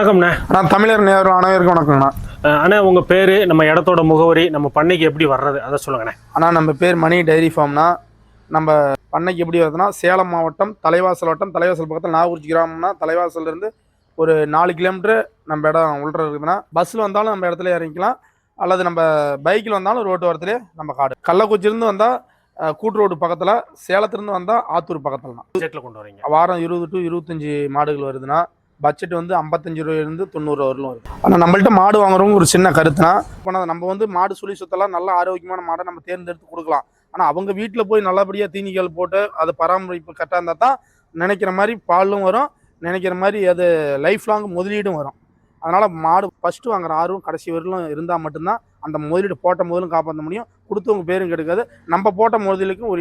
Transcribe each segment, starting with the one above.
வணக்கம்ண்ணே. நான் தமிழர் நேரம் அனைவருக்கும் வணக்கம்ண்ணா. அண்ணா உங்கள் பேர், நம்ம இடத்தோட முகவரி, நம்ம பண்ணைக்கு எப்படி வர்றது அதை சொல்லுங்கண்ணே. ஆனால் நம்ம பேர் மணி டைரி ஃபார்ம்னா, நம்ம பண்ணைக்கு எப்படி வருதுன்னா சேலம் மாவட்டம் தலைவாசல் வட்டம், தலைவாசல் பக்கத்தில் நாகூர்ஜி கிராமம்னா தலைவாசல்லேருந்து ஒரு 4 கிலோமீட்டர் நம்ம இடம் உள்ள இருக்குதுன்னா, பஸ்ஸில் வந்தாலும் நம்ம இடத்துல இறங்கிக்கலாம், அல்லது நம்ம பைக்கில் வந்தாலும் ரோட்டு வரத்துலேயே நம்ம காடு. கள்ளக்குறிச்சிலேருந்து வந்தால் கூட்டு ரோடு பக்கத்தில், சேலத்துலேருந்து வந்தால் ஆத்தூர் பக்கத்துலனா பட்ஜெட்டில் கொண்டு வரீங்க. வாரம் 20 to 25 மாடுகள் வருதுன்னா பட்ஜெட் வந்து 55 ரூபாயிலிருந்து 90 வரலும் வருது. ஆனால் நம்மள்ட்ட மாடு வாங்குறவங்க ஒரு சின்ன கருத்துனா, இப்போ நம்ம வந்து மாடு சுழி சுத்தலாம் நல்ல ஆரோக்கியமான மாடை நம்ம தேர்ந்தெடுத்து கொடுக்கலாம். ஆனால் அவங்க வீட்டில் போய் நல்லபடியாக தீனிகள் போட்டு அது பராமரிப்பு கரெக்டாக இருந்தால் தான் நினைக்கிற மாதிரி பாலும் வரும், நினைக்கிற மாதிரி அது லைஃப் லாங் முதலீடும் வரும். அதனால் மாடு ஃபஸ்ட்டு வாங்குற ஆர்வம் கடைசி வரலும் இருந்தால் மட்டும்தான் அந்த முதலீடு போட்ட முதலும் காப்பாற்ற முடியும், கொடுத்தவங்க பேரும் கெடுக்காது, நம்ம போட்ட முதலுக்கும்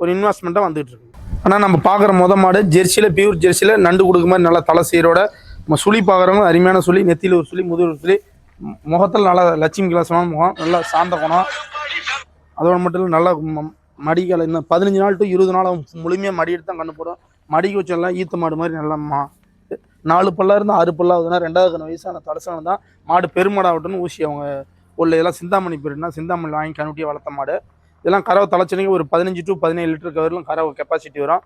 ஒரு இன்வெஸ்ட்மெண்ட்டாக வந்துகிட்டு இருக்கு. ஆனால் நம்ம பார்க்குற மாடு ஜெர்சியில், பியூர் ஜெர்சியில் நண்டு கொடுக்க மாதிரி நல்லா தலை சீரோட நம்ம சுழி பார்க்குறவங்க அருமையான சுழி, நெத்தியில் ஒரு சுழி, முதுகு ஒரு சுழி, முகத்தில் நல்லா லட்சுமி கிளாஸமான முகம், நல்லா சாந்த குணம். அதோட மட்டும் இல்லை நல்லா மடிக்கால இன்னும் 15 நாள் to 20 நாள் முழுமையாக மடி எடுத்து தான் கண்ணு போடும். மடிக்கு வச்செல்லாம் ஈத்த மாடு மாதிரி நல்லா 4 பல்லா இருந்து 6 பல்லா ஆகுதுன்னா 2வது வயசான தலசானம் தான் மாடு. பெருமாடாகட்டும்னு ஊசி அவங்க உள்ள இதெல்லாம் சிந்தாமணி போயிருந்தா சிந்தாமணி வாங்கி கண்ணுட்டியாக வளர்த்த மாடு. இதெல்லாம் கறவை தலைச்சனைக்கு ஒரு 15 to 17 லிட்டர் கவரிலும் கறவை கெப்பாசிட்டி வரும்.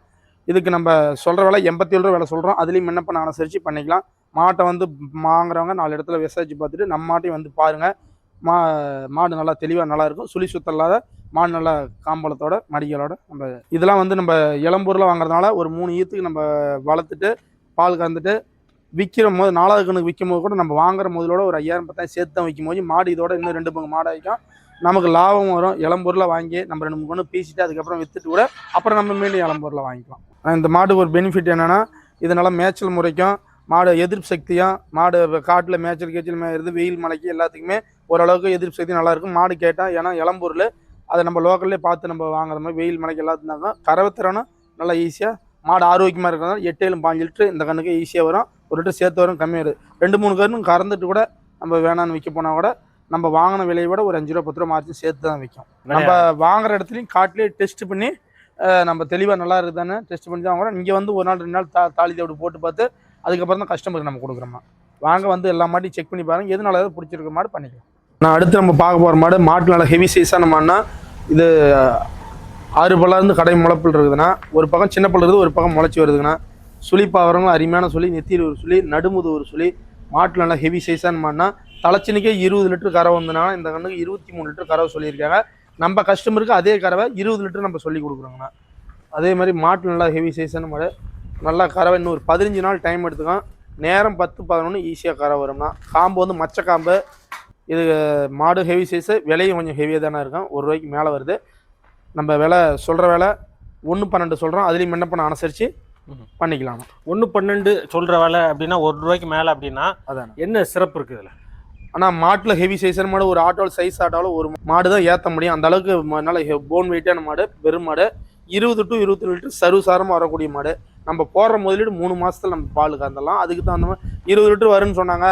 இதுக்கு நம்ம சொல்கிற விலை 87 ரூபா விலை சொல்கிறோம். அதுலேயும் என்ன பண்ண அனுசரித்து பண்ணிக்கலாம். மாட்டை வந்து வாங்குறவங்க 4 இடத்துல விசாரிச்சு பார்த்துட்டு நம்ம மாட்டையும் வந்து பாருங்கள். மாடு நல்லா தெளிவாக நல்லாயிருக்கும், சுழி சுத்தம் இல்லாத மாடு, நல்லா காம்பளத்தோட மடிகளோட. நம்ம இதெல்லாம் வந்து நம்ம இளம்பூரில் வாங்குறதுனால ஒரு 3 ஈத்துக்கு நம்ம வளர்த்துட்டு பால் கறந்துட்டு விற்கிற போது 4வது கண்ணுக்கு விற்கும் போது கூட நம்ம வாங்குற முதலோட ஒரு 5000 10,000 சேர்த்து தான் விற்கும் போது மாடு இதோட இன்னும் 2 பங்கு மாடு ஆகிக்கும், நமக்கு லாபம் வரும். இளம்பூரில் வாங்கி நம்ம 2-3 கொண்டு பீசிட்டு அதுக்கப்புறம் விற்றுட்டு கூட அப்புறம் நம்ம மீண்டும் இளம்பூரில் வாங்கிக்கலாம். இந்த மாட்டுக்கு ஒரு பெனிஃபிட் என்னென்னா, இதனால மேய்ச்சல் முறைக்கும் மாடு எதிர்ப்பு சக்தியும், மாடு காட்டில் மேய்ச்சல் மேய்றது வெயில் மழைக்கு எல்லாத்துக்குமே ஓரளவுக்கு எதிர்ப்பு சக்தி நல்லாயிருக்கும். மாடு கேட்டால் ஏன்னா இளம்பூரில் அதை நம்ம லோக்கல்லே பார்த்து நம்ம வாங்குற மாதிரி வெயில் மழைக்கு எல்லாத்துனாங்க கறவைத்திறனும் நல்லா ஈஸியாக மாடு ஆரோக்கியமாக இருக்கிறதுனால 8-15 லிட்டரு இந்த கண்ணுக்கு ஈஸியாக வரும். ஒரு லிட்டர் சேர்த்து வரும், கம்மியாக இருக்குது. 2-3 கருன்னு கறந்துட்டு கூட நம்ம வேணான்னு விற்க போனால் கூட நம்ம வாங்கின விலையை விட ஒரு 5 ரூபா 10 ரூபா மாற்றி சேர்த்து தான் விற்கும். நம்ம வாங்குற இடத்துலையும் காட்டிலே டெஸ்ட் பண்ணி நம்ம தெளிவாக நல்லா இருக்குதானே டெஸ்ட் பண்ணி தான் வாங்குறோம். இங்கே வந்து ஒரு நாள் 2 நாள் தாலி தேடி போட்டு பார்த்து அதுக்கப்புறம் தான் கஸ்டமருக்கு நம்ம கொடுக்குறோமா. வாங்க வந்து எல்லா மாட்டையும் செக் பண்ணி பாருங்கள், எதுனால ஏதாவது பிடிச்சிருக்க மாடு பண்ணிக்கலாம். நான் அடுத்து நம்ம பார்க்க போகிற மாடு மாட்டு நல்லா ஹெவி சைஸான மாடுனா, இது 6 பல்லா இருந்து கடை முளைப்பில் இருக்குதுன்னா, ஒரு பக்கம் சின்ன பல்லு இருக்குது, ஒரு பக்கம் முளைச்சி வருதுங்கன்னா, சுழி பாக்குறவங்க அருமையான சுழி, நெத்தியில் ஒரு சுழி, நடுமுது ஒரு சுழி, மாட்டில் நல்லா ஹெவி சைஸான மாடுனா தலைச்சனிக்கே 20 லிட்டர் கறவை வந்ததுனால இந்த கண்ணுக்கு 23 லிட்டர் கறவை சொல்லியிருக்காங்க. நம்ம கஸ்டமருக்கு அதே கறவை 20 லிட்டர் நம்ம சொல்லி கொடுக்குறோங்கண்ணா. அதே மாதிரி மாட்டு நல்லா ஹெவி சைஸான மாடு, நல்லா கறவை இன்னும் ஒரு 15 நாள் டைம் எடுத்துக்கும். நேரம் 10-11 ஈஸியாக கறவை வரும்னா. காம்பு வந்து மச்ச காம்பு. இது மாடு ஹெவி சைஸு, விலையும் கொஞ்சம் ஹெவியாக தானே இருக்கும், 1 ரூபாய்க்கு மேலே வருது. நம்ம விலை சொல்கிற விலை 1.12 சொல்கிறோம், அதுலேயும் என்ன பண்ண அனுசரித்து பண்ணிக்கலாம். 1.12 சொல்கிற விலை அப்படின்னா 1 ரூபாய்க்கு மேலே அப்படின்னா அதான் என்ன சிறப்பு இருக்குது இதில்? ஆனால் மாட்டில் ஹெவி சைஸான மாடு ஒரு ஆட்டோவில் சைஸ் ஆட்டாலும் ஒரு மாடு தான் ஏற்ற முடியும், அந்த அளவுக்கு நல்ல போன் வெயிட்டான மாடு, பெரும் மாடு. 20 to 22 லிட்டர் சர்வசாரமாக வரக்கூடிய மாடு. நம்ம போடுற முதலீடு 3 மாதத்தில் நம்ம பால் கறந்துடலாம். அதுக்கு தகுந்த மாதிரி 20 லிட்டர் வரும்னு சொன்னாங்க,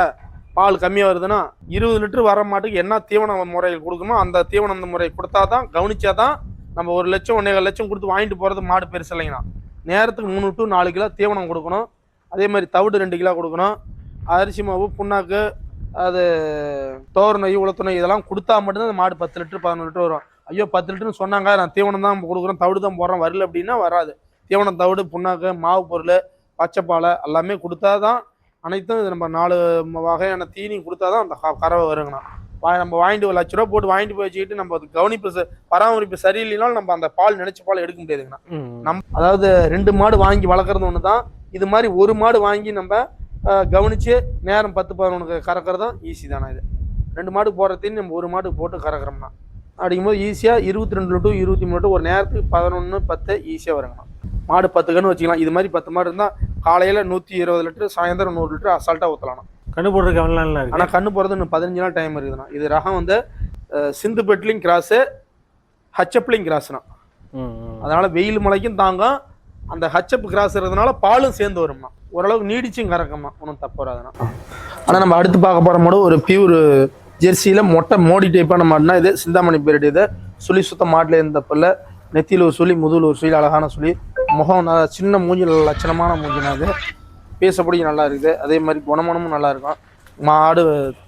பால் கம்மியாக வருதுன்னா 20 லிட்டர் வர மாட்டுக்கு என்ன தீவன முறைகள் கொடுக்கணுமோ அந்த தீவன முறை கொடுத்தா தான், கவனிச்சா தான் நம்ம 1 லட்சம் 1.25 லட்சம் கொடுத்து வாங்கிட்டு போகிறது மாடு பெருசு இல்லைங்கண்ணா. நேரத்துக்கு 3 to 4 கிலோ தீவனம் கொடுக்கணும். அதே மாதிரி தவிடு 2 கிலோ கொடுக்கணும். அரிசி மாவு, புண்ணாக்கு, அது தோறு நொய், உளுத்த நொய் இதெல்லாம் கொடுத்தா மட்டும்தான் அந்த மாடு 10 லிட்டர் 11 லிட்டர் வரும். ஐயோ 10 லிட்டர்னு சொன்னாங்க, நான் தீவனம் தான் கொடுக்குறேன், தவிடு தான் போடுறேன், வரல அப்படின்னா வராது. தீவனம், தவிடு, புண்ணாக்கு, மாவு பொருள், பச்சைப்பாலை எல்லாமே கொடுத்தா தான், அனைத்தும் இது நம்ம 4 வகையான தீனி கொடுத்தா தான் அந்த கறவை வருங்கண்ணா. நம்ம வாங்கிட்டு 1 லட்ச ரூபா போட்டு வாங்கிட்டு போய் வச்சுக்கிட்டு நம்ம அது கவனிப்பு பராமரிப்பு சரியில்லைனாலும் நம்ம அந்த பால் நினைச்ச பால் எடுக்க முடியாதுங்கண்ணா. அதாவது 2 மாடு வாங்கி வளர்க்குறது ஒன்று தான், இது மாதிரி 1 மாடு வாங்கி நம்ம கவனித்து நேரம் 10-11 கறக்கிறது தான் ஈஸி தானே. இது 2 மாடு போடுறதையும் நம்ம 1 மாடு போட்டு கறக்கிறோம்னா அப்படிங்கும்போது ஈஸியாக 22 to 23 லிட்டர் ஒரு நேரத்துக்கு 11-10 ஈஸியாக வருங்கண்ணா. மாடு 10 கன்று வச்சுக்கலாம். இது மாதிரி 10 மாடு இருந்தால் காலையில் 120 லிட்டர், சாயந்தரம் 100 லிட்டர் அசால்ட்டாக ஊற்றலாம். கண்ணு போடுறதுக்கு எவ்வளோ நாள் இருக்குது? ஆனால் கண்ணு போடுறது இன்னும் 15 நாள் டைம் இருக்குதுண்ணா. இது ரகம் வந்து சிந்து பெட்லிங் கிராஸு, ஹச்சப்லிங் கிராஸ்னா. அதனால் வெயில் மழைக்கும் தாங்கும். அந்த ஹச்சப் கிராஸ் இருக்கிறதுனால பாலும் சேர்ந்து வரும்னா, ஓரளவுக்கு நீடிச்சும் கறக்கும்னா, ஒன்றும் தப்பு வராதுண்ணா. ஆனால் நம்ம அடுத்து பார்க்க போகிற மாடு ஒரு பியூர் ஜெர்சியில் மொட்டை மோடி டைப்பான மாடுனா, இது சிந்தாமணி பீரியட். இது சுழி சுத்தம் மாட்டில் இருந்த பிள்ளை, நெத்தியில் ஒரு சுழி, முதுகில் ஒரு சுழி, அழகான சுழி, முகம் சின்ன மூஞ்சி, லட்சணமான மூஞ்சினா. இது பேசப்படியும் நல்லா இருக்குது. அதே மாதிரி குணமனமும் நல்லா இருக்கும். மாடு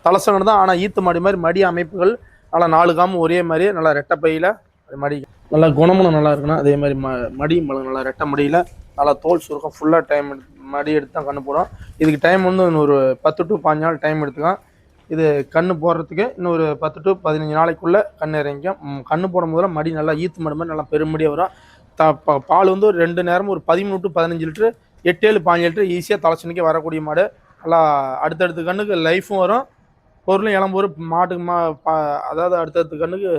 தலசங்கடு தான், ஆனால் ஈத்து மாடு மாதிரி மடி அமைப்புகள் நல்லா 4 காம்பு ஒரே மாதிரி நல்லா ரெட்டை பையில் மடி நல்லா குணமனம் நல்லா இருக்குன்னா. அதே மாதிரி மடியும் நல்லா ரெட்டை மடியில் நல்லா தோல் சுருக்கம் ஃபுல்லாக டைம் மடி எடுத்து தான் கண்ணு போடும். இதுக்கு டைம் வந்து ஒரு 10 to 15 நாள் டைம் எடுத்துக்கலாம். இது கண்ணு போடுறதுக்கு இன்னும் ஒரு 10 to 15 நாளைக்குள்ளே கண்ணு இறங்கிக்கும். கண்ணு போடும் போதெல்லாம் மடி நல்லா ஈத்து மாடு மாதிரி நல்லா பெருமடியாக வரும். பால் வந்து ஒரு 2 நேரமும் ஒரு 13 to 15 லிட்டரு 8-7 15 லிட்டரு ஈஸியாக தலைச்சனுக்கே வரக்கூடிய மாடு. நல்லா அடுத்தடுத்த கண்ணுக்கு லைஃபும் வரும், பொருளும் இளம்பொரு மாட்டுக்கு அதாவது அடுத்தடுத்த கண்ணுக்கு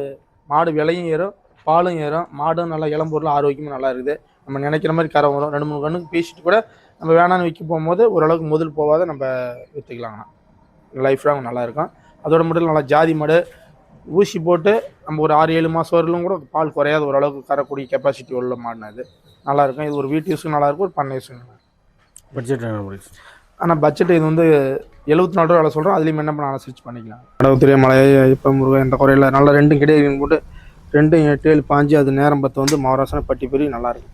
மாடு விலையும் ஏறும், பாலும் ஏறும். மாடும் நல்லா இளம்பொருளும் ஆரோக்கியமும் நல்லா இருக்குது. நம்ம நினைக்கிற மாதிரி கரை வரும். 2-3 கண்ணுக்கு பேசிட்டு கூட நம்ம வேணான்னு விற்க போகும்போது ஓரளவுக்கு முதல் போகாத நம்ம விற்றுக்கலாங்கண்ணா. லைஃப் லாங் நல்லாயிருக்கும். அதோட மட்டும் நல்லா ஜாதி மாடு ஊசி போட்டு நம்ம ஒரு 6-7 மாதம் வரலும் கூட பால் குறையாத ஓரளவுக்கு கரக்கூடிய கெப்பாசிட்டி உள்ள மாடுனா இது நல்லாயிருக்கும். இது ஒரு வீட்டு யூஸுக்கு நல்லாயிருக்கும், ஒரு பண்ணை யூஸுக்கு நல்லா. பட்ஜெட் ஆனால் பட்ஜெட் இது வந்து 74 ரூபா வேலை சொல்கிறோம். அதுலேயும் என்ன பண்ண அனுசரிச்சு பண்ணிக்கலாம். கடவுத்துறை மலை இப்போ முருகன் எந்த குறையில நல்லா 2 கிடையாது போட்டு 2 8 7 5 அது நேரம் 10 வந்து மகாராசன பட்டி பெரிய நல்லாயிருக்கும்.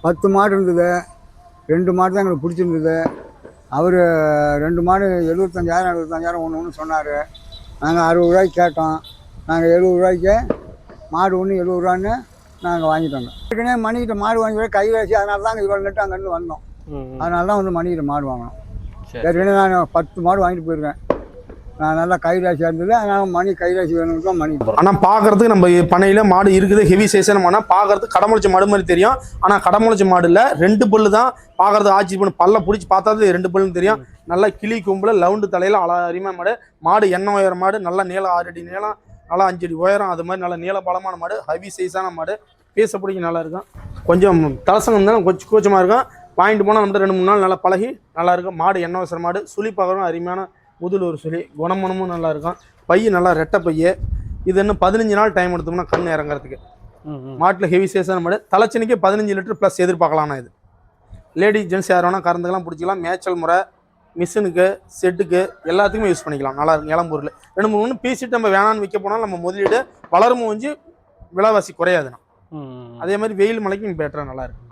10 மாடு இருந்தது, 2 மாடு தான் எங்களுக்கு பிடிச்சிருந்தது. அவர் 2 மாடு 75,000 ஒன்று சொன்னார். நாங்கள் 60 ரூபாய்க்கு கேட்டோம். நாங்கள் 70 ரூபாய்க்கு மாடு ஒன்று 70 ரூபான்னு நாங்கள் வாங்கிட்டோங்க. ஏற்கனவே மணிக்கிட்ட மாடு வாங்கி கை வச்சு, அதனால தான் இவ்வளோ நட்டு அங்கேருந்து வந்தோம். அதனால தான் வந்து மணிக்கிட்ட மாடு வாங்கினோம். ஏற்கனவே நான் 10 மாடு வாங்கிட்டு போயிருக்கேன். நான் நல்லா கைராசியாக இருந்தது, அதனால் மணி கைராசி வேணும்னு தான் மணி. ஆனால் பார்க்கறதுக்கு நம்ம பண்ணையில் மாடு இருக்குது, ஹெவி சைஸான மாடு. பார்க்கறதுக்கு கடமுளைச்ச மாடு மாதிரி தெரியும். ஆனால் கடமுளைச்ச மாடு இல்லை, 2 பல்லு தான். பார்க்கறது ஆட்சி பண்ணி பல்ல பிடிச்சி பார்த்தா 2 பல்லுன்னு தெரியும். நல்லா கிளி கொம்பில் லவுண்டு தலையில் அருமையான மாடு. மாடு எண்ணெய் உயர மாடு, நல்லா நீளம் 6 அடி நீளம், நல்லா 5 அடி உயரம். அது மாதிரி நல்லா நீள பலமான மாடு, ஹெவி சைஸான மாடு. பேச பிடிக்க நல்லா இருக்கும். கொஞ்சம் தலசங்கம் இருந்தாலும் கொஞ்சம் கூச்சமாக இருக்கும். வாங்கிட்டு போனால் நம்ம 2-3 நாள் நல்லா பழகி நல்லாயிருக்கும். மாடு எண்ணெய் வசர மாடு, சுழி பார்க்குறோம் அருமையான முதல் ஒரு சொல்லி குணமனமும் நல்லா இருக்கும். பைய நல்லா ரெட்டை பைய. இது இன்னும் 15 நாள் டைம் எடுத்தோம்னா கண் இறங்குறதுக்கு. மாட்டில் ஹெவி சைஸான மாடு. தலைச்சனிக்கு 15 லிட்டர் ப்ளஸ் எதிர்பார்க்கலாம்னா. இது லேடிஸ் ஜென்ஸ் யார் வேணால் கறந்துக்கெல்லாம் பிடிச்சிக்கலாம். மேய்ச்சல் முறை, மிஷினுக்கு, செட்டுக்கு எல்லாத்துக்குமே யூஸ் பண்ணிக்கலாம். நல்லா இருக்கும். இளம்பொருள் 2-3 பீசிட்டு நம்ம வேணான்னு விற்க போனால் நம்ம முதலீடு வளரும் கொஞ்சம் விலைவாசி குறையாதுண்ணா. அதே மாதிரி வெயில் மலைக்கும் பெட்டராக நல்லா இருக்கும்.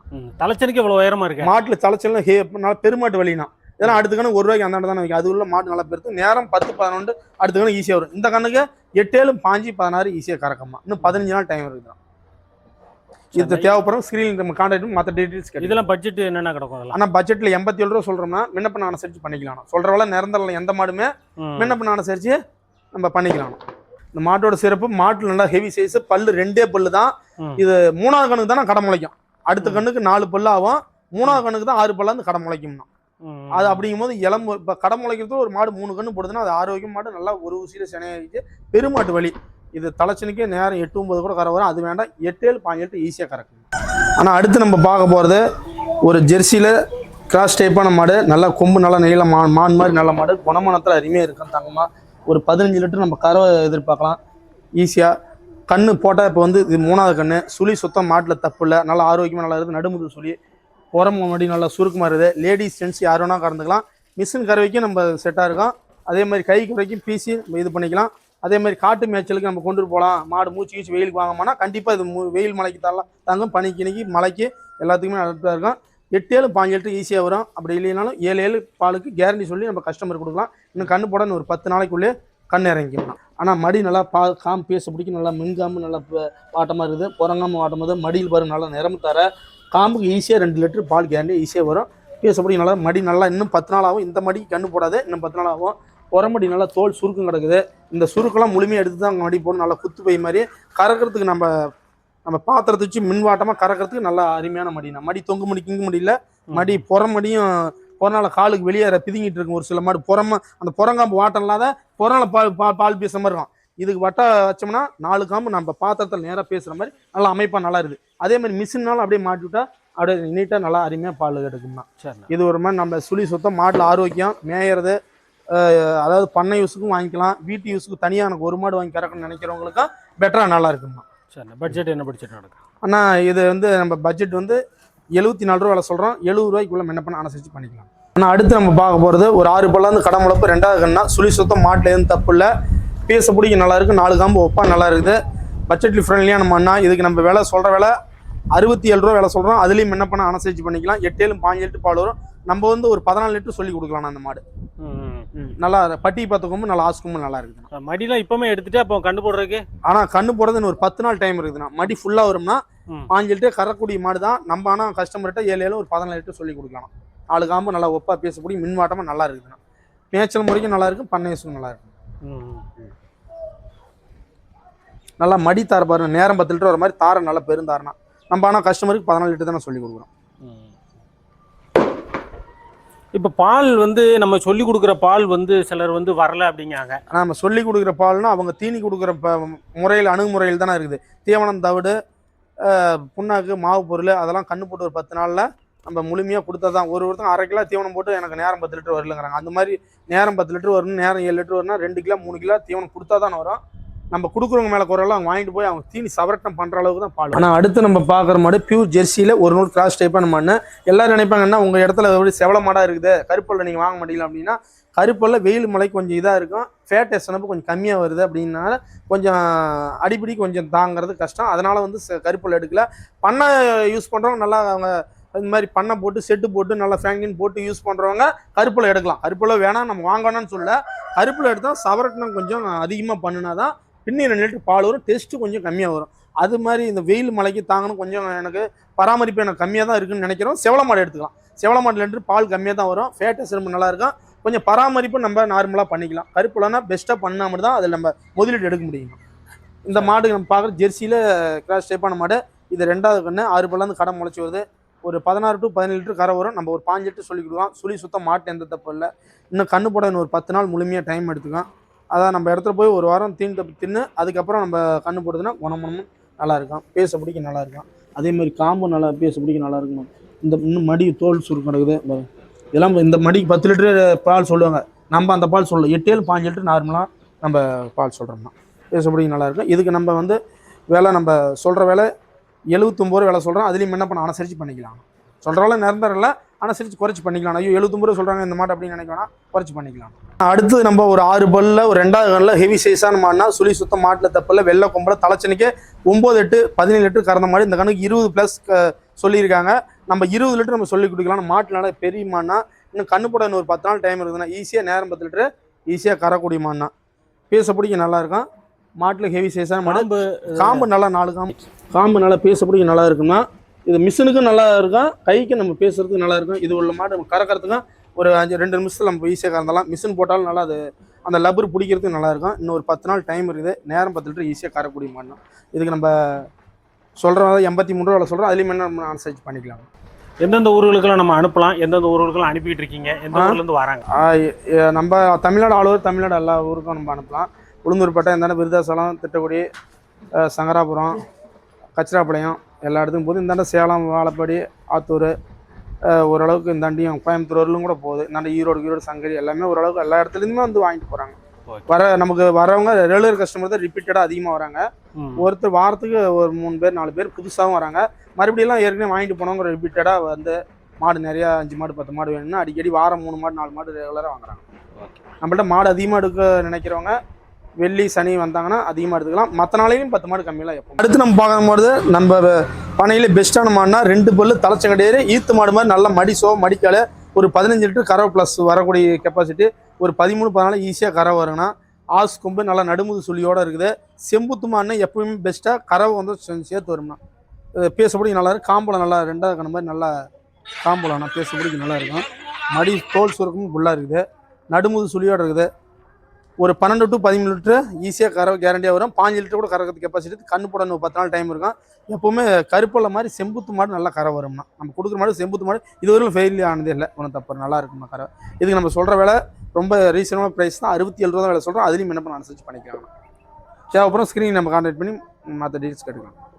தலைச்சனுக்கு இவ்வளோ உயரமாக இருக்கு. மாட்டில் தலைச்சல்லாம் நல்லா பெருமாட்டு வலினா. இதெல்லாம் அடுத்த கணக்கு 1 ரூபாய்க்கு அந்த தானே வைக்கும். அது உள்ள மாட்டு நல்லா பெருத்து நேரம் 10-11 அடுத்த கணக்கு ஈஸியாக வரும். இந்த கணக்கு 8-7 5 16 ஈஸியாக கறக்கமா. இன்னும் 15 நாள் டைம் இருக்குதான். இது தேவைப்படும். ஸ்க்ரீன் நம்ம கான்டாக்ட் மற்ற டீட்டெயில்ஸ் இதெல்லாம் பட்ஜெட் என்னென்ன கிடக்கும். ஆனால் பட்ஜெட்டில் 87 ரூபா சொல்கிறோம்னா விண்ணப்ப அனுசரிச்சு பண்ணிக்கலாம். சொல்கிற வேலை நிரந்தரம் எந்த மாடுமே விண்ணப்ப அனுசரிச்சு நம்ம பண்ணிக்கலாம். இந்த மாட்டோட சிறப்பு, மாட்டில் நல்லா ஹெவி சைஸ், பல்லு 2 பல்லு தான். இது 3ஆவது கண்ணுக்கு தான் கடை முளைக்கும். அடுத்த கண்ணுக்கு 4 பல்லு ஆகும். 3ஆவது கண்ணுக்கு தான் 6 பல்லாந்து கடை முளைக்கும்னா. அது அப்படிங்கும் போது இப்போ கடை முளைக்கிறது ஒரு மாடு 3 கண்ணு போடுதுன்னா அது ஆரோக்கியம் மாடு. நல்லா ஒரு ஊசியில் சினையாகிட்டு பெருமாட்டு வலி. இது தலைச்சனுக்கே நேரம் 8-9 கூட கரை வரும். அது வேண்டாம், 8-7 15 ஈஸியாக கறக்கும். ஆனால் அடுத்து நம்ம பார்க்க போகிறது ஒரு ஜெர்சியில் கிராஸ் டைப்பான மாடு. நல்லா கொம்பு நல்லா நீளம் மான் மாதிரி நல்ல மாடு. குணமானத்தில் அருமையாக இருக்கும். தங்கமாக ஒரு 15 லிட்டர் நம்ம கறவை எதிர்பார்க்கலாம் ஈஸியாக. கண்ணு போட்டால் இப்போ வந்து இது 3ஆவது கண்ணு. சுழி சுத்தம் மாட்டில் தப்பு இல்லை. நல்லா ஆரோக்கியமாக நல்லா இருக்குது. நடுமுது சுழி உரம் மடி நல்லா சுருக்கமாக இருக்குது. லேடிஸ் ஜென்ஸ் யார் வேணால் கறந்துக்கலாம். மிஷின் கறவைக்கும் நம்ம செட்டாக இருக்கும். அதே மாதிரி கை கறவைக்கும் பீசி நம்ம இது பண்ணிக்கலாம். அதே மாதிரி காட்டு மேய்ச்சலுக்கு நம்ம கொண்டு போகலாம். மாடு மூச்சு கீச்சு வெயிலுக்கு வாங்கமானா கண்டிப்பாக இது வெயில் மலைக்கு தாங்கும். பனிக்கிணிக்கு மலைக்கு எல்லாத்துக்குமே நல்லா இருக்கும். 8-7 15 லிட்டர் ஈஸியாக வரும். அப்படி இல்லைனாலும் 7-7 பாலுக்கு கேரண்டி சொல்லி நம்ம கஸ்டமர் கொடுக்கலாம். இன்னும் கண்ணு போட ஒரு 10 நாளைக்குள்ளே கண் இறங்கிக்கலாம். ஆனால் மடி நல்லா காம்பு பேச பிடிக்கும். நல்லா மின்காம்பு நல்லா வாட்டமாக இருக்குது. புறங்காம்பு வாட்டும் போது மடியில் பாரு நல்லா நிறம தர காம்புக்கு ஈஸியாக 2 லிட்டர் பால் கேரண்டி ஈஸியாக வரும். பேசப்படி நல்லா மடி நல்லா இன்னும் 10 நாள் ஆகும். இந்த மடிக்கு கண்ணு போடாது, இன்னும் 10 நாள் ஆகும். புறமடி நல்லா தோல் சுருக்கம் கிடக்குது. இந்த சுருக்கெல்லாம் முழுமையாக எடுத்து தான் மடி போடணும். நல்லா குத்து பை மாதிரி கறக்கிறதுக்கு நம்ம பாத்திரத்தை வச்சு மின்வாட்டமாக கறக்கிறதுக்கு நல்லா அருமையான மடினா. மடி தொங்கு மடி கிங்கு மடி இல்லை. மடி புறமடியும் புறநாள காலுக்கு வெளியே பிதுங்கிட்டு இருக்கும். ஒரு சில மாடு அந்த புறங்காம்பு வாட்டம் இல்லாத புறநாள பால் பேசுகிற மாதிரி இருக்கும். இதுக்கு வட்டா வச்சோம்னா 4 காம்பு நம்ம பாத்திரத்தில் நேராக பேசுகிற மாதிரி நல்லா அமைப்பாக நல்லா இருக்குது. அதே மாதிரி மிஷின்னாலும் அப்படியே மாட்டி விட்டா அப்படியே நீட்டாக நல்லா அருமையாக பால் எடுக்கும்னா. இது ஒரு மாதிரி நம்ம சுழி சுத்தம் மாட்டில் ஆரோக்கியம் மேயறது. அதாவது பண்ணை யூஸுக்கும் வாங்கிக்கலாம். வீட்டு யூஸுக்கு தனியாக எனக்கு ஒரு மாடு வாங்கி கறக்கணும்னு நினைக்கிறவங்களுக்கும் பெட்டராக நல்லா இருக்கும்மா. சரி, பட்ஜெட் என்ன பட்ஜெட் நடக்கும்? ஆனால் இது வந்து நம்ம பட்ஜெட் வந்து 74 ரூபா வேலை சொல்கிறோம். 70 ரூபாய்க்குள்ளே என்ன பண்ண அனுசரித்து பண்ணிக்கலாம். ஆனால் அடுத்து நம்ம பார்க்க போகிறது ஒரு 6 பல்லாந்து கடை முளப்பு 2ஆவது கண்ணா. சுழி சுத்தம் மாட்டில் எதுவும் தப்பு இல்லை. பேச பிடிக்க நல்லா இருக்குது. 4 காம்பு ஒப்பா நல்லா இருக்குது. பட்ஜெட்லி ஃப்ரெண்ட்லியான மண்ணா. இதுக்கு நம்ம விலை சொல்கிற விலை 67 ரூபா வேலை சொல்கிறோம். அதுலேயும் என்ன பண்ண அனுசரித்து பண்ணிக்கலாம். 8-7 15 லிட்டர் பால் வரும். நம்ம வந்து ஒரு 14 லிட்டர் சொல்லி கொடுக்கலாம் அந்த மாடு. நல்லா பட்டி பத்துக்கும் நல்லா ஆஸ்கும் நல்லா இருக்குது. மடிலாம் இப்பவுமே எடுத்துட்டு அப்போ கண்ணு போடுறதுக்கு ஆனால் கண்ணு போடுறது ஒரு 10 நாள் டைம் இருக்குதுண்ணா. மடி ஃபுல்லாக வரும்னா 5 லிட்டர் கறக்கூடிய மாடு தான். நம்ம ஆனால் கஸ்டமர்கிட்ட 7 ஒரு 14 லிட்டர் சொல்லி கொடுக்கலாம். 4 காம்பு நல்லா ஒப்பா பேசக்கூடிய மின்வாட்டமாக நல்லா இருக்குதுண்ணா. மேய்ச்சல் முறைக்கும் நல்லா இருக்கும், பண்ணையசும் நல்லா இருக்கும். நல்லா மடி தார பாருங்க, நேரம் 10 லிட்டர் வர மாதிரி தார நல்லா பெருந்தாருனா. நம்ம ஆனால் கஸ்டமருக்கு 14 லிட்டர் தான் சொல்லி கொடுக்குறோம். இப்போ பால் வந்து நம்ம சொல்லி கொடுக்குற பால் வந்து சிலர் வந்து வரல அப்படிங்காங்க. நம்ம சொல்லி கொடுக்குற பால்னா அவங்க தீனி கொடுக்குற முறையில் அணுகுமுறையில் தானே இருக்குது. தீவனம் தவிடு புண்ணாக்கு மாவு பொருள் அதெல்லாம் கண்ணு போட்டு ஒரு 10 நாளில் நம்ம முழுமையாக கொடுத்தா தான். ஒருத்தங்க 1/2 கிலோ தீவனம் போட்டு எனக்கு நேரம் 10 லிட்டர் வரலங்கிறாங்க. அந்த மாதிரி நேரம் 10 லிட்டர் வரணும், நேரம் 7 லிட்டர் வரணும், 2 கிலோ 3 கிலோ தீவனம் கொடுத்தா தானே வரும். நம்ம கொடுக்குறவங்க மேலே குறையெல்லாம் அவங்க வாங்கிட்டு போய் அவங்க தீனி சவரட்டம் பண்ணுற அளவுக்கு தான் பால். ஆனால் அடுத்து நம்ம பார்க்குற மாடு பியூர் ஜெர்சியில் ஒரு நூல் கிராஸ் டைப்பான மாடு. எல்லாரும் நினைப்பாங்கன்னா உங்கள் இடத்துல எப்படி செவல மாடாக இருக்குது கருப்பல்ல நீங்கள் வாங்க மாட்டீங்களா அப்படின்னா, கருப்பல்ல வெயில் மழை கொஞ்சம் இதாக இருக்கும், ஃபேட் எஸ்னப்பு கொஞ்சம் கம்மியாக வருது அப்படின்னா கொஞ்சம் அடிப்படி கொஞ்சம் தாங்கிறது கஷ்டம். அதனால் வந்து கருப்பல் எடுக்கல. பண்ணை யூஸ் பண்ணுறவங்க நல்லா அவங்க இந்த மாதிரி பண்ணை போட்டு செட்டு போட்டு நல்லா ஃபேங்கின் போட்டு யூஸ் பண்ணுறவங்க கருப்பில் எடுக்கலாம். கருப்பில் வேணாம் நம்ம வாங்கணும்னு சொல்ல, கருப்பில் எடுத்தால் சவரட்டனம் கொஞ்சம் அதிகமாக பண்ணினா தான் பின்னி 2 லிட்டர் பால் வரும், டெஸ்ட்டு கொஞ்சம் கம்மியாக வரும். அது மாதிரி இந்த வெயில் மழைக்கு தாங்கணும் கொஞ்சம் எனக்கு பராமரிப்பு எனக்கு கம்மியாக தான் இருக்குன்னு நினைக்கிறோம். செவல மாடு எடுத்துக்கலாம். செவல மாடு லிட்டர் பால் கம்மியாக தான் வரும், ஃபேட்டஸ் ரொம்ப நல்லா இருக்கும், கொஞ்சம் பராமரிப்பு நம்ம நார்மலாக பண்ணிக்கலாம். கருப்புலன்னா பெஸ்ட்டாக பண்ணாமல் தான் அதில் நம்ம முதலீடு எடுக்க முடியும். இந்த மாடு நம்ம பார்க்குற ஜெர்சியில் கிராஸ் டைப்பான மாடு. இது 2வது கண்ணு 6 பல்லேருந்து கடை முளைச்சி வருது. ஒரு 16 to 17 லிட்டர் கரை வரும். நம்ம ஒரு 5 லிட்டர் சொல்லி கொடுக்கலாம். சுழி சுத்தம் மாட்டு எந்த தப்பு இல்லை. இன்னும் கண்ணு போட ஒரு 10 நாள் முழுமையாக டைம் எடுத்துக்கலாம். அதான் நம்ம இடத்துல போய் ஒரு வாரம் தீன் தப்பு தின்னு அதுக்கப்புறம் நம்ம கண்ணு போடுறதுன்னா குணமும் நல்லா இருக்கும், பேச பிடிக்க நல்லா இருக்கும். அதேமாதிரி காம்பு நல்லா பேச பிடிக்க நல்லா இருக்கணும். இந்த இன்னும் மடி தோல் சுருக்கு கிடக்குது. இதெல்லாம் இந்த மடிக்கு 10 லிட்டர் பால் சொல்லுவாங்க, நம்ம அந்த பால் சொல்லலாம். 8 7 5 லிட்டர் நார்மலாக நம்ம பால் சொல்கிறோம்னா பேச பிடிக்க நல்லாயிருக்கும். இதுக்கு நம்ம வந்து வேலை நம்ம சொல்கிற வேலை 79 ரூபா வேலை சொல்கிறோம். அதுலேயும் என்ன பண்ண அனுசரித்து பண்ணிக்கலாம். சொல்கிறாலும் நிரந்தரம் இல்லை, அனுசரித்து குறைச்சி பண்ணிக்கலாம். ஐயோ 79 ரூபா சொல்கிறாங்க இந்த மாடு அப்படின்னு நினைக்கலாம், குறைச்சி பண்ணிக்கலாம். அடுத்து நம்ம ஒரு 6 பல்ல ஒரு 2வது கண்ணில் ஹெவி சைஸான மாடுனா சுழி சுத்தம் மாட்டில் தப்பில் வெள்ளை கொம்பளை தலைச்சனிக்கு 9 8 17 லிட்டர் கறந்த மாடு. இந்த கணக்கு 20+ சொல்லியிருக்காங்க. நம்ம 20 லிட்டர் நம்ம சொல்லி கொடுக்கலாம். மாட்டினால பெரிய மாடுனா இன்னும் கண்ணு போட ஒரு 10 நாள் டைம் இருக்குதுன்னா ஈஸியாக நேரம் 10 லிட்டர் ஈஸியாக கறக்கூடிய மாடுனா பேச பிடிக்க நல்லாயிருக்கும். மாட்டில் ஹெவி சைஸான மாடு. காம்பு நல்லா 4 காம்பு நல்லா பேச பிடிக்க நல்லா இருக்குன்னா இது மிஷினுக்கும் நல்லா இருக்கும், கைக்கு நம்ம பேசுறதுக்கு நல்லா இருக்கும். இது உள்ள மாடு நம்ம கறக்கிறதுக்கும் ஒரு 2 நிமிஷத்தில் நம்ம ஈஸியாக கறந்தலாம். மிஷின் போட்டாலும் நல்லா அது அந்த லப்பர் பிடிக்கிறதுக்கு நல்லா இருக்கும். இன்னும் ஒரு 10 நாள் டைம் இருக்குது. நேரம் 10 லிட்டர் ஈஸியாக கறக்கூடிய மாடுனா இதுக்கு நம்ம சொல்கிறோம் 83 ரூபா சொல்கிறோம். அதுலேயும் என்ன நம்ம அனுசரிச்சு பண்ணிக்கலாம். எந்தெந்த ஊர்களுக்கெல்லாம் நம்ம அனுப்பலாம், எந்தெந்த ஊர்களுக்கெல்லாம் அனுப்பிட்டு இருக்கீங்க, எந்த ஊர்லேருந்து வராங்க? நம்ம தமிழ்நாடு ஆல் ஓவர் தமிழ்நாடு எல்லா ஊருக்கும் நம்ம அனுப்பலாம். உளுந்தூர்பேட்டை இந்தாண்ட விருதாசலம் திட்டக்குடி சங்கராபுரம் கச்சிராப்பாளையம் எல்லா இடத்துக்கும் போகுது. இந்தாண்ட சேலம் வாழப்பாடி ஆத்தூர் ஓரளவுக்கு இந்தாண்டியும் கோயம்புத்தூர் வரலும் கூட போகுது. இந்தாண்ட ஈரோடு சங்கரி எல்லாமே ஓரளவுக்கு எல்லா இடத்துலேருந்துமே வந்து வாங்கிட்டு போகிறாங்க. நமக்கு வரவங்க ரெகுலர் கஸ்டமர் தான் ரிப்பீட்டடாக அதிகமாக வராங்க. ஒருத்தர் வாரத்துக்கு ஒரு 3 பேர் 4 பேர் புதுசாகவும் வராங்க. மறுபடியும் ஏற்கனவே வாங்கிட்டு போனவங்க ரிப்பீட்டடாக வந்து மாடு நிறையா 5 மாடு 10 மாடு வேணும்னா அடிக்கடி வாரம் 3 மாடு 4 மாடு ரெகுலராக வாங்குறாங்க. நம்மள்ட்ட மாடு அதிகமாக எடுக்க நினைக்கிறவங்க வெள்ளி சனி வந்தாங்கன்னா அதிகமாக எடுத்துக்கலாம். மற்ற நாளையும் 10 மாடு கம்மியெல்லாம் எப்போ. அடுத்து நம்ம பார்க்கும்போது நம்ம பனையிலே பெஸ்ட்டான மாடுனா 2 பல்லு தலைச்சங்கடையே ஈத்து மாடு மாதிரி நல்லா மடிசோ மடிக்கால ஒரு 15 லிட்டர் கறவை ப்ளஸ் வரக்கூடிய கெப்பாசிட்டி ஒரு 13 14 ஈஸியாக கறவை வருங்கன்னா ஆஸ் கொம்பு நல்லா நடுமுது சுழியோடு இருக்குது. செம்புத்து மாடுனா எப்பவுமே பெஸ்ட்டாக கறவை வந்து சேர்த்து வரும்னா பேசப்படி நல்லா இருக்கும். காம்பளம் நல்லா 2வது கண மாதிரி நல்லா காம்பளம்னா பேசப்படிக்கு நல்லா இருக்கும். மடி தோல் சுருக்கமும் ஃபுல்லாக இருக்குது. நடுமுது சுழியோடு இருக்குது. ஒரு 12 to 13 லிட்டர் ஈஸியாக கறவை கேரண்டியாக வரும். 5 லிட்டர் கூட கறக்கிறது கெப்பாசிட்டி. கண்ணு போட 10 நாள் டைம் இருக்கும். எப்போவுமே கருப்பல்ல மாதிரி செம்புத்து மாடு நல்லா கரை வரும்னா நம்ம கொடுக்குற மாடு செம்புத்து மாடு இதுவரையும் ஃபெயிலியர் ஆனதே இல்லை. ஒன்றும் தப்பு நல்லா இருக்குமா கரை. இதுக்கு நம்ம சொல்கிற வேலை ரொம்ப ரீசனபிள் ப்ரைஸ் தான். 67 ரூபா தான் வேலை சொல்கிறோம். அதுலேயும் என்ன பண்ண அனுசரிச்சு பண்ணிக்கலாம். தேவைப்படும் ஸ்க்ரீன் நம்ம கான்டாக்ட் பண்ணி மற்ற டீட்டெயில்ஸ் கேட்டுக்கலாம்.